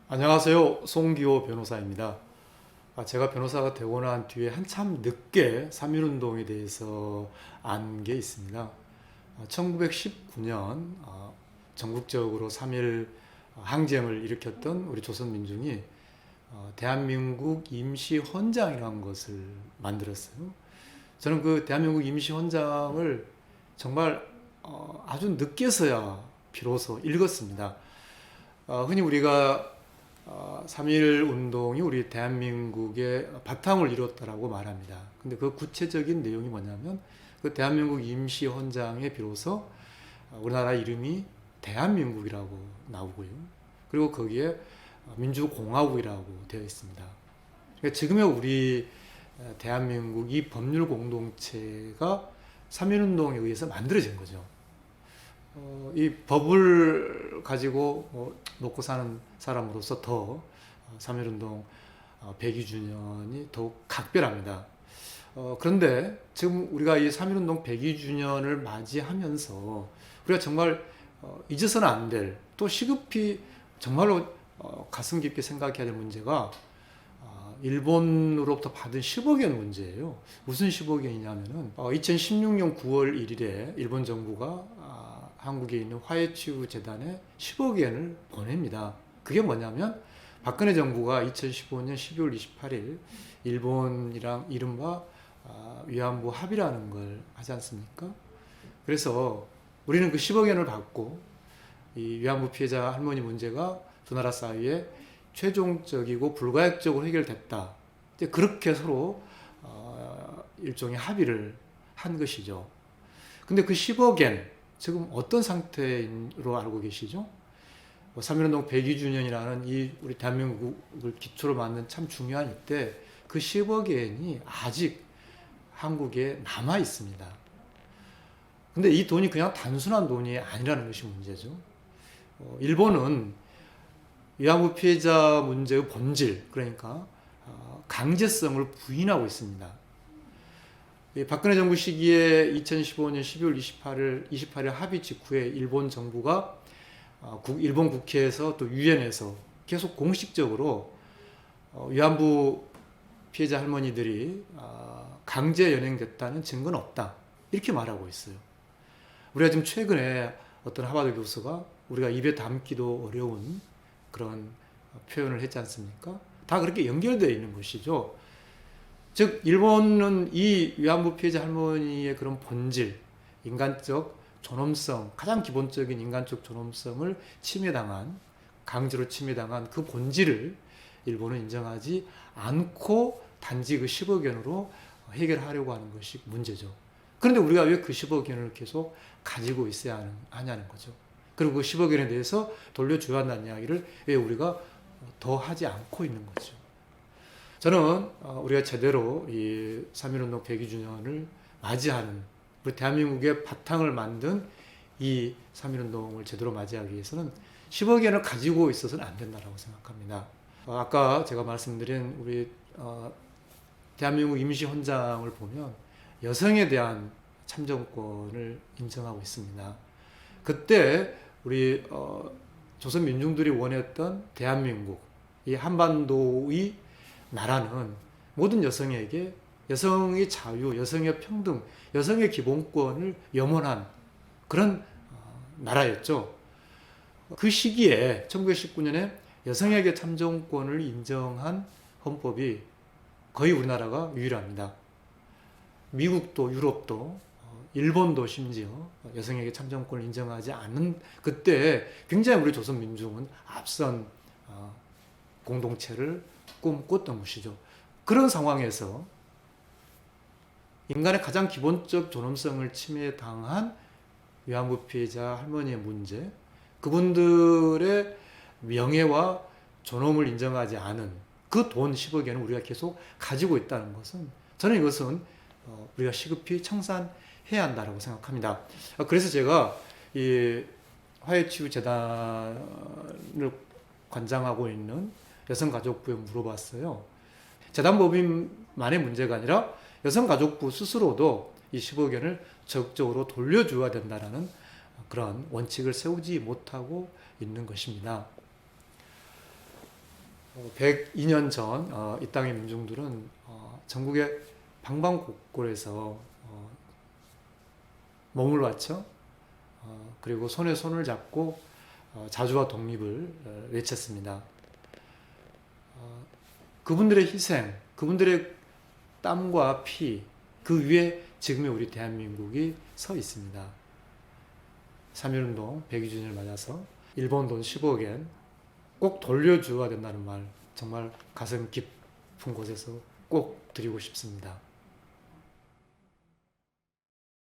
안녕하세요. 송기호 변호사입니다. 제가 변호사가 되고 난 뒤에 한참 늦게 3.1운동에 대해서 안 게 있습니다. 1919년 전국적으로 3.1 항쟁을 일으켰던 우리 조선민중이 대한민국 임시헌장이라는 것을 만들었어요. 저는 그 대한민국 임시헌장을 정말 아주 늦게서야 비로소 읽었습니다. 흔히 우리가 3.1 운동이 우리 대한민국의 바탕을 이뤘다라고 말합니다. 근데 그 구체적인 내용이 뭐냐면 그 대한민국 임시헌장에 비로소 우리나라 이름이 대한민국이라고 나오고요. 그리고 거기에 민주공화국이라고 되어 있습니다. 그러니까 지금의 우리 대한민국 이 법률 공동체가 3.1 운동에 의해서 만들어진 거죠. 이 법을 가지고 먹고 사는 사람으로서 더 3.1운동 102주년이 더욱 각별합니다. 그런데 지금 우리가 이 3.1운동 102주년을 맞이하면서 우리가 정말 잊어서는 안 될, 또 시급히 정말로 가슴 깊게 생각해야 될 문제가 일본으로부터 받은 10억엔 문제예요. 무슨 10억엔이냐면은 2016년 9월 1일에 일본 정부가 한국에 있는 화해치유재단에 10억엔을 보냅니다. 그게 뭐냐면 박근혜 정부가 2015년 12월 28일 일본이랑 이른바 위안부 합의라는 걸 하지 않습니까? 그래서 우리는 그 10억엔을 받고 이 위안부 피해자 할머니 문제가 두 나라 사이에 최종적이고 불가역적으로 해결됐다. 그렇게 서로 일종의 합의를 한 것이죠. 근데 그 10억엔 지금 어떤 상태로 알고 계시죠? 3.1운동 102주년이라는 이 우리 대한민국을 기초로 만든 참 중요한 이때 그 10억엔이 아직 한국에 남아 있습니다. 근데 이 돈이 그냥 단순한 돈이 아니라는 것이 문제죠. 일본은 위안부 피해자 문제의 본질, 그러니까 강제성을 부인하고 있습니다. 박근혜 정부 시기에 2015년 12월 28일 합의 직후에 일본 정부가 일본 국회에서 또 유엔에서 계속 공식적으로 위안부 피해자 할머니들이 강제 연행됐다는 증거는 없다. 이렇게 말하고 있어요. 우리가 지금 최근에 어떤 하버드 교수가 우리가 입에 담기도 어려운 그런 표현을 했지 않습니까? 다 그렇게 연결되어 있는 것이죠. 즉 일본은 이 위안부 피해자 할머니의 그런 본질, 인간적 존엄성, 가장 기본적인 인간적 존엄성을 침해당한, 강제로 침해당한 그 본질을 일본은 인정하지 않고 단지 그 10억엔으로 해결하려고 하는 것이 문제죠. 그런데 우리가 왜 그 10억엔을 계속 가지고 있어야 하냐는 거죠. 그리고 그 10억엔에 대해서 돌려줘야 한다는 이야기를 왜 우리가 더 하지 않고 있는 거죠. 저는 우리가 제대로 이 3.1운동 102주년을 맞이하는, 우리 대한민국의 바탕을 만든 이 3.1운동을 제대로 맞이하기 위해서는 10억엔을 가지고 있어서는 안 된다고 생각합니다. 아까 제가 말씀드린 우리 대한민국 임시헌장을 보면 여성에 대한 참정권을 인정하고 있습니다. 그때 우리 조선 민중들이 원했던 대한민국, 이 한반도의 나라는 모든 여성에게 여성의 자유, 여성의 평등, 여성의 기본권을 염원한 그런 나라였죠. 그 시기에 1919년에 여성에게 참정권을 인정한 헌법이 거의 우리나라가 유일합니다. 미국도 유럽도 일본도 심지어 여성에게 참정권을 인정하지 않는 그때 굉장히 우리 조선 민중은 앞선 공동체를 꿈꿨던 것이죠. 그런 상황에서 인간의 가장 기본적 존엄성을 침해당한 위안부 피해자 할머니의 문제, 그분들의 명예와 존엄을 인정하지 않은 그 돈 10억엔을 우리가 계속 가지고 있다는 것은, 저는 이것은 우리가 시급히 청산해야 한다고 생각합니다. 그래서 제가 이 화해치유재단을 관장하고 있는 여성가족부에 물어봤어요. 재단법인만의 문제가 아니라 여성가족부 스스로도 이 10억엔을 적극적으로 돌려줘야 된다는 그런 원칙을 세우지 못하고 있는 것입니다. 102년 전 이 땅의 민중들은 전국의 방방곡곡에서 몸을 바쳐 그리고 손에 손을 잡고 자주와 독립을 외쳤습니다. 그분들의 희생, 그분들의 땀과 피, 그 위에 지금의 우리 대한민국이 서 있습니다. 3.1운동 102주년을 맞아서 일본 돈 10억엔 꼭 돌려줘야 된다는 말, 정말 가슴 깊은 곳에서 꼭 드리고 싶습니다.